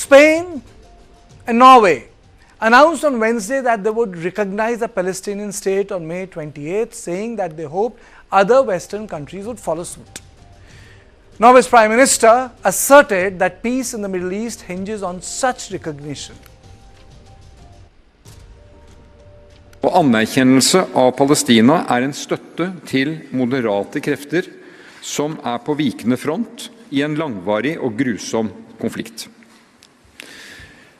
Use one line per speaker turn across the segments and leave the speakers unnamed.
Spain and Norway announced on Wednesday that they would recognize a Palestinian state on May 28, saying that they hoped other Western countries would follow suit. Norway's Prime Minister asserted that peace in the Middle East hinges on such recognition.
Og anerkjennelse av Palestina en støtte til moderate krefter som på vikende front I en langvarig og grusom konflikt.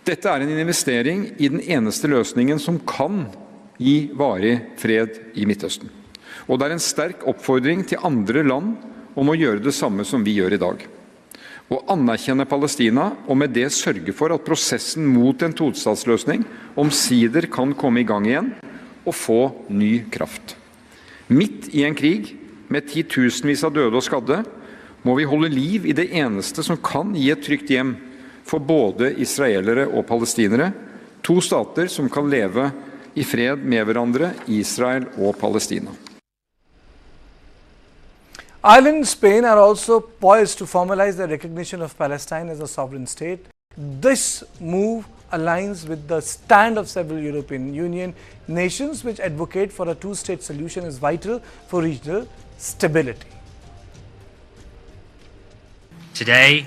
Dette en investering I den eneste løsningen som kan gi varig fred I Midtøsten. Og det en sterk oppfordring til andre land om å gjøre det samme som vi gjør I dag. Å anerkjenne Palestina og med det sørge for at prosessen mot en tostatsløsning omsider kan komme I gang igjen og få ny kraft. Midt I en krig med titusenvis av døde og skadde må vi holde liv I det eneste som kan gi et trygt hjem for både israelere og palestinere, to stater som kan leve I fred med hverandre, Israel og Palestina.
Ireland and Spain are also poised to formalize the recognition of Palestine as a sovereign state. This move aligns with the stand of several European Union nations which advocate for a two-state solution is vital for regional stability.
Today,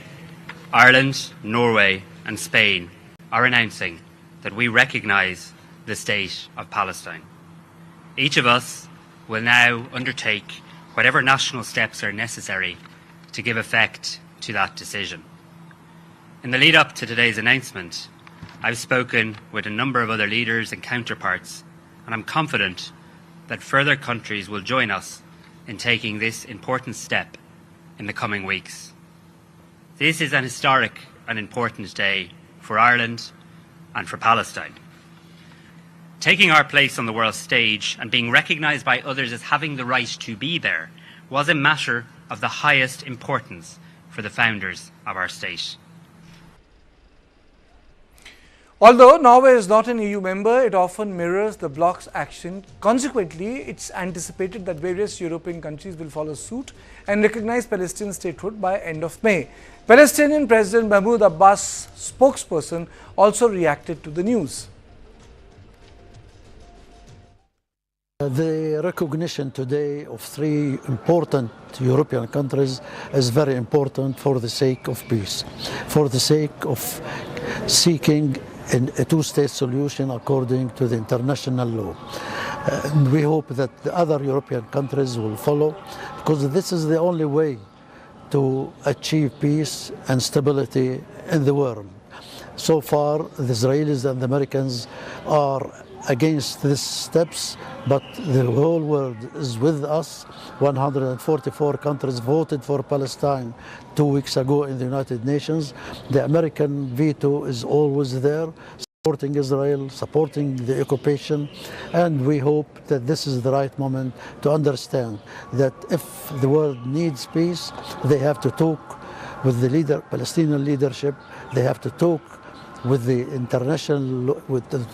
Ireland, Norway and Spain are announcing that we recognise the state of Palestine. Each of us will now undertake whatever national steps are necessary to give effect to that decision. In the lead up to today's announcement, I've spoken with a number of other leaders and counterparts, and I'm confident that further countries will join us in taking this important step in the coming weeks. This is an historic and important day for Ireland and for Palestine. Taking our place on the world stage and being recognised by others as having the right to be there was a matter of the highest importance for the founders of our state.
Although Norway is not an EU member, it often mirrors the bloc's action. Consequently, it's anticipated that various European countries will follow suit and recognize Palestinian statehood by end of May. Palestinian President Mahmoud Abbas' spokesperson also reacted to the news.
The recognition today of three important European countries is very important for the sake of peace, for the sake of seeking a two-state solution according to the international law. And we hope that the other European countries will follow, because this is the only way to achieve peace and stability in the world. So far, the Israelis and the Americans are against these steps, but the whole world is with us. 144 countries voted for Palestine 2 weeks ago in the United Nations. The American veto is always there, supporting Israel, supporting the occupation, and we hope that this is the right moment to understand that if the world needs peace, they have to talk with the Palestinian leadership, they have to talk with the international,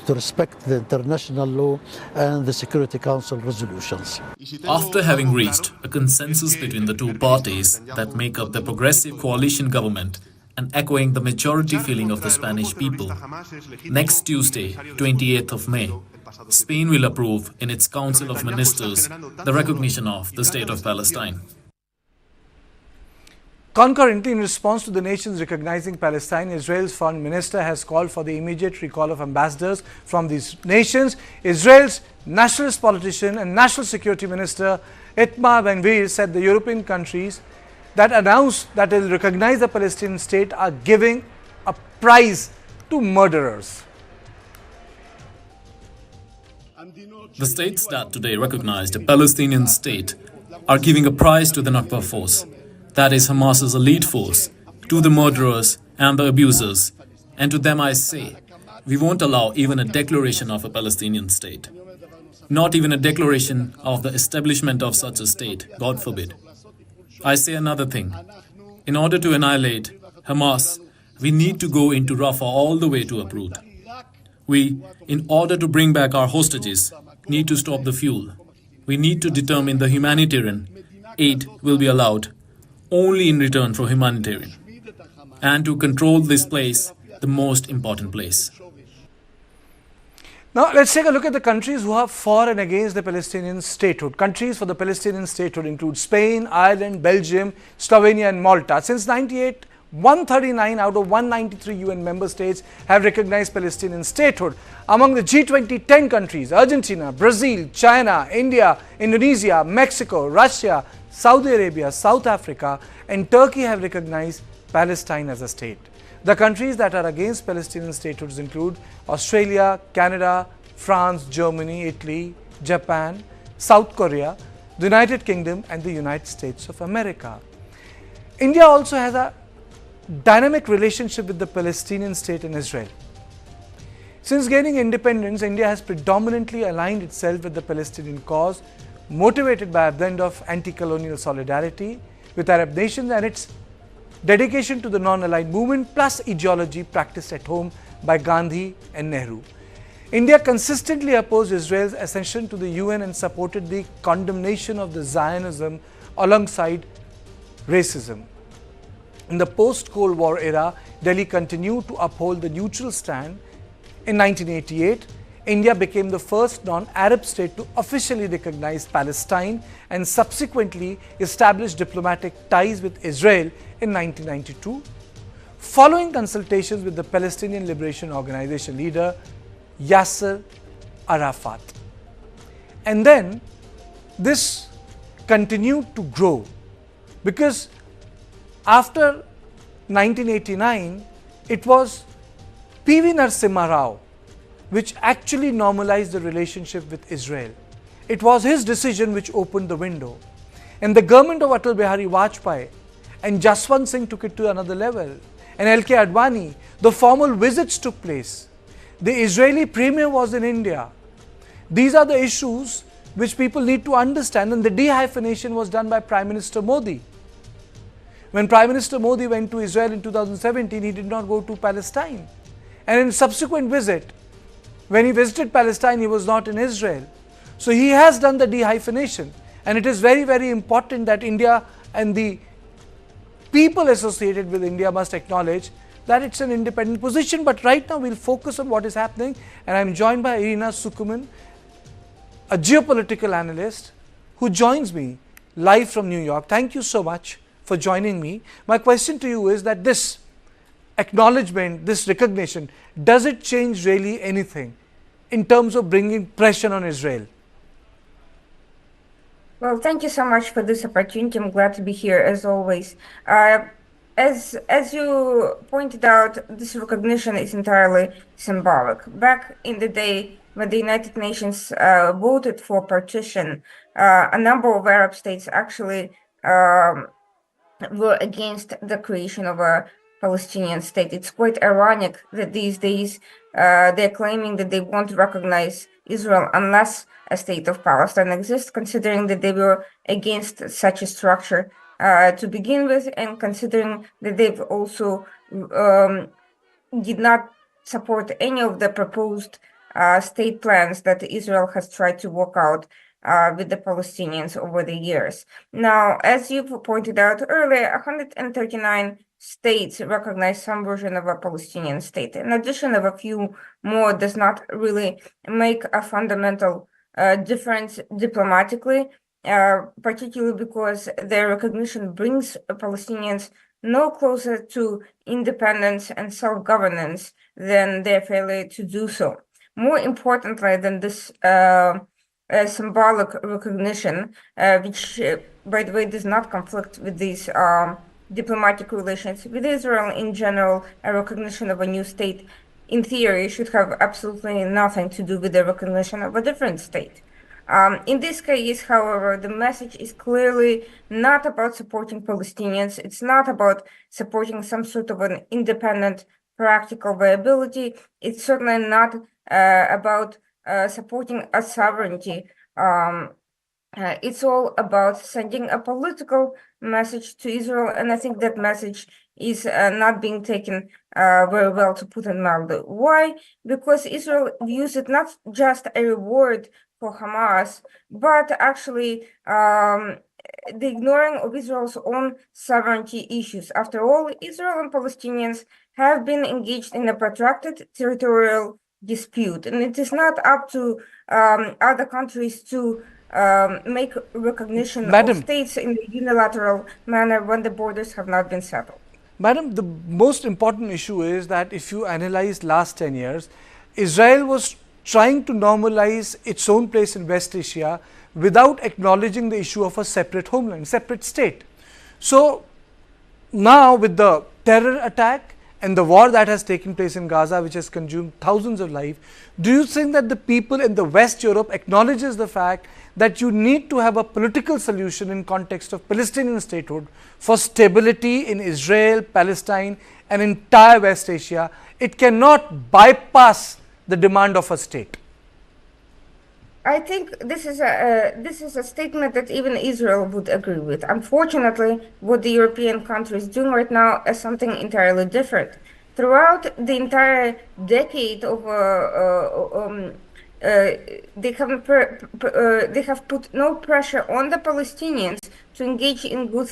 to respect the international law and the Security Council resolutions.
After having reached a consensus between the two parties that make up the progressive coalition government and echoing the majority feeling of the Spanish people, next Tuesday, 28th of May, Spain will approve in its Council of Ministers the recognition of the State of Palestine.
Concurrently, in response to the nations recognizing Palestine, Israel's foreign minister has called for the immediate recall of ambassadors from these nations. Israel's nationalist politician and national security minister Itamar Ben-Gvir said the European countries that announced that they will recognize the Palestinian state are giving a prize to murderers.
The states that today recognized a Palestinian state are giving a prize to the Nakba force, that is Hamas's elite force, to the murderers and the abusers. And to them I say, we won't allow even a declaration of a Palestinian state. Not even a declaration of the establishment of such a state, God forbid. I say another thing. In order to annihilate Hamas, we need to go into Rafah all the way to uproot. We, in order to bring back our hostages, need to stop the fuel. We need to determine the humanitarian aid will be allowed only in return for humanitarian. And to control this place, the most important place.
Now, let's take a look at the countries who are for and against the Palestinian statehood. Countries for the Palestinian statehood include Spain, Ireland, Belgium, Slovenia and Malta. Since 1998, 139 out of 193 UN member states have recognized Palestinian statehood. Among the G20 10 countries, Argentina, Brazil, China, India, Indonesia, Mexico, Russia, Saudi Arabia, South Africa and Turkey have recognized Palestine as a state. The countries that are against Palestinian statehoods include Australia, Canada, France, Germany, Italy, Japan, South Korea, the United Kingdom and the United States of America. India also has a dynamic relationship with the Palestinian state and Israel. Since gaining independence, India has predominantly aligned itself with the Palestinian cause, motivated by a blend of anti-colonial solidarity with Arab nations and its dedication to the non-aligned movement plus ideology practiced at home by Gandhi and Nehru. India consistently opposed Israel's accession to the UN and supported the condemnation of the Zionism alongside racism. In the post-Cold War era, Delhi continued to uphold the neutral stand. In 1988, India became the first non-Arab state to officially recognize Palestine and subsequently established diplomatic ties with Israel in 1992, following consultations with the Palestinian Liberation Organization leader Yasser Arafat. And then this continued to grow because after 1989, it was P.V. Narasimha Rao which actually normalized the relationship with Israel. It was his decision which opened the window. And the government of Atal Bihari Vajpayee and Jaswant Singh took it to another level. And L.K. Advani, the formal visits took place. The Israeli premier was in India. These are the issues which people need to understand, and the dehyphenation was done by Prime Minister Modi. When Prime Minister Modi went to Israel in 2017, he did not go to Palestine. And in subsequent visit, when he visited Palestine, he was not in Israel. So he has done the dehyphenation. And it is very, very important that India and the people associated with India must acknowledge that it's an independent position. But right now we'll focus on what is happening. And I'm joined by Irina Sukuman, a geopolitical analyst who joins me live from New York. Thank you so much for joining me. My question to you is that this acknowledgement, this recognition, does it change really anything in terms of bringing pressure on Israel?
Well, thank you so much for this opportunity. I'm glad to be here as always. As you pointed out, this recognition is entirely symbolic. Back in the day when the United Nations voted for partition, a number of Arab states actually were against the creation of a Palestinian state. It's quite ironic that these days they're claiming that they won't recognize Israel unless a state of Palestine exists, considering that they were against such a structure to begin with, and considering that they've also did not support any of the proposed state plans that Israel has tried to work out with the Palestinians over the years. Now, as you've pointed out earlier, 139 states recognize some version of a Palestinian state. In addition of a few more does not really make a fundamental difference diplomatically, particularly because their recognition brings Palestinians no closer to independence and self-governance than their failure to do so. More importantly than this symbolic recognition, which, by the way, does not conflict with these diplomatic relations with Israel in general, a recognition of a new state, in theory, should have absolutely nothing to do with the recognition of a different state. In this case, however, the message is clearly not about supporting Palestinians. It's not about supporting some sort of an independent practical viability. It's certainly not about supporting a sovereignty. It's all about sending a political message to Israel, and I think that message is not being taken very well, to put it mildly. Why? Because Israel views it not just a reward for Hamas, but actually the ignoring of Israel's own sovereignty issues. After all, Israel and Palestinians have been engaged in a protracted territorial dispute, and it is not up to other countries to make recognition
Madam.
of states in a unilateral manner when the borders have not been settled.
Madam, the most important issue is that if you analyze last 10 years, Israel was trying to normalize its own place in West Asia without acknowledging the issue of a separate homeland, separate state. So now with the terror attack and the war that has taken place in Gaza, which has consumed thousands of lives, do you think that the people in the West Europe acknowledges the fact that you need to have a political solution in context of Palestinian statehood for stability in Israel, Palestine and entire West Asia? It cannot bypass the demand of a state.
I think this is a statement that even Israel would agree with. Unfortunately, what the European countries doing right now is something entirely different. Throughout the entire decade of they have put no pressure on the Palestinians to engage in good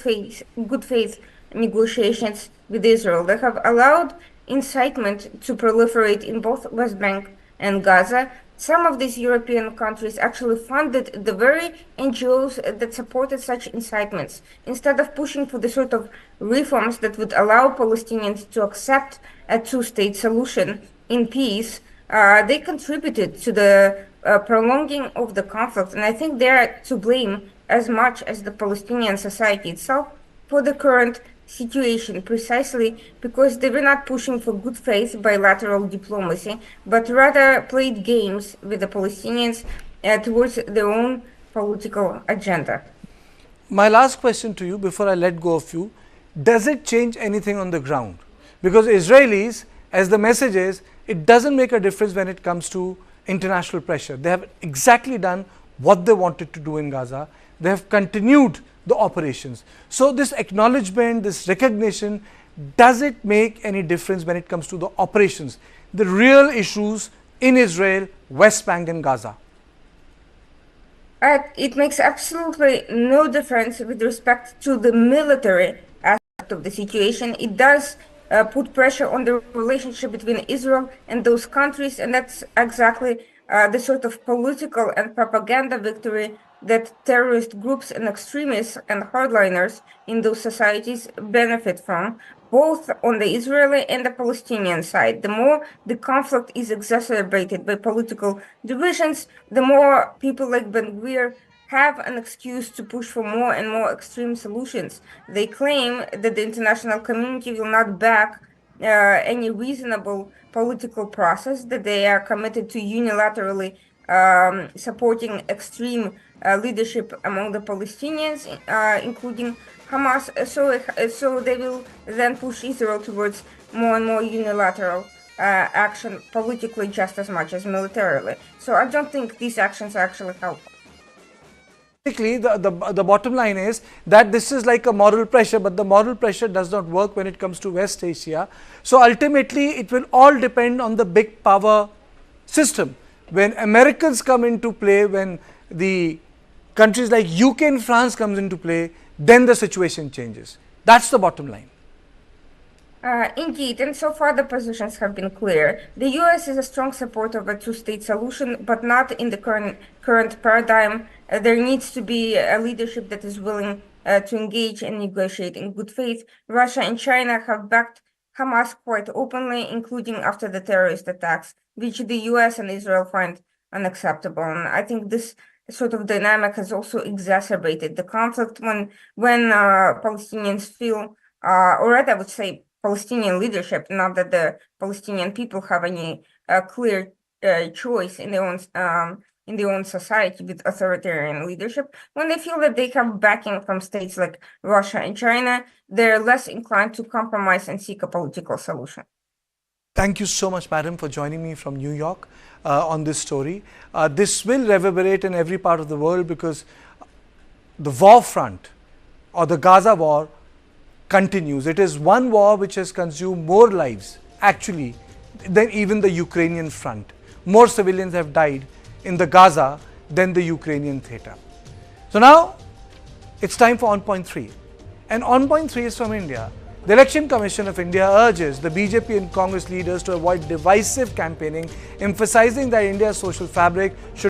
faith negotiations with Israel. They have allowed incitement to proliferate in both West Bank and Gaza. Some of these European countries actually funded the very NGOs that supported such incitements. Instead of pushing for the sort of reforms that would allow Palestinians to accept a two-state solution in peace, they contributed to the prolonging of the conflict. And I think they are to blame as much as the Palestinian society itself for the current situation, precisely because they were not pushing for good faith bilateral diplomacy, but rather played games with the Palestinians towards their own political agenda.
My last question to you before I let go of you, does it change anything on the ground? Because Israelis, as the message is, it doesn't make a difference when it comes to international pressure. They have exactly done what they wanted to do in Gaza. They have continued the operations. So this acknowledgement, this recognition, does it make any difference when it comes to the operations, the real issues in Israel, West Bank and Gaza?
It makes absolutely no difference with respect to the military aspect of the situation. It does put pressure on the relationship between Israel and those countries, and that's exactly the sort of political and propaganda victory that terrorist groups and extremists and hardliners in those societies benefit from, both on the Israeli and the Palestinian side. The more the conflict is exacerbated by political divisions, the more people like Ben-Gvir have an excuse to push for more and more extreme solutions. They claim that the international community will not back any reasonable political process, that they are committed to unilaterally supporting extreme leadership among the Palestinians, including Hamas. So they will then push Israel towards more and more unilateral action politically just as much as militarily. So I don't think these actions actually help.
Basically, the bottom line is that this is like a moral pressure, but the moral pressure does not work when it comes to West Asia. So ultimately, it will all depend on the big power system. When Americans come into play, when the countries like UK and France comes into play, then the situation changes. That's the bottom line.
Indeed, and so far the positions have been clear. The US is a strong supporter of a two-state solution, but not in the current paradigm. There needs to be a leadership that is willing to engage and negotiate in good faith. Russia and China have backed Hamas quite openly, including after the terrorist attacks, which the US and Israel find unacceptable. And I think this sort of dynamic has also exacerbated the conflict when Palestinians feel, or rather I would say Palestinian leadership, not that the Palestinian people have any clear choice in their own society with authoritarian leadership. When they feel that they have backing from states like Russia and China, they're less inclined to compromise and seek a political solution.
Thank you so much, madam, for joining me from New York on this story. This will reverberate in every part of the world because the war front or the Gaza war continues. It is one war which has consumed more lives actually than even the Ukrainian front. More civilians have died in the Gaza than the Ukrainian theater. So now it's time for On Point 3. And On Point 3 is from India. The Election Commission of India urges the BJP and Congress leaders to avoid divisive campaigning, emphasizing that India's social fabric should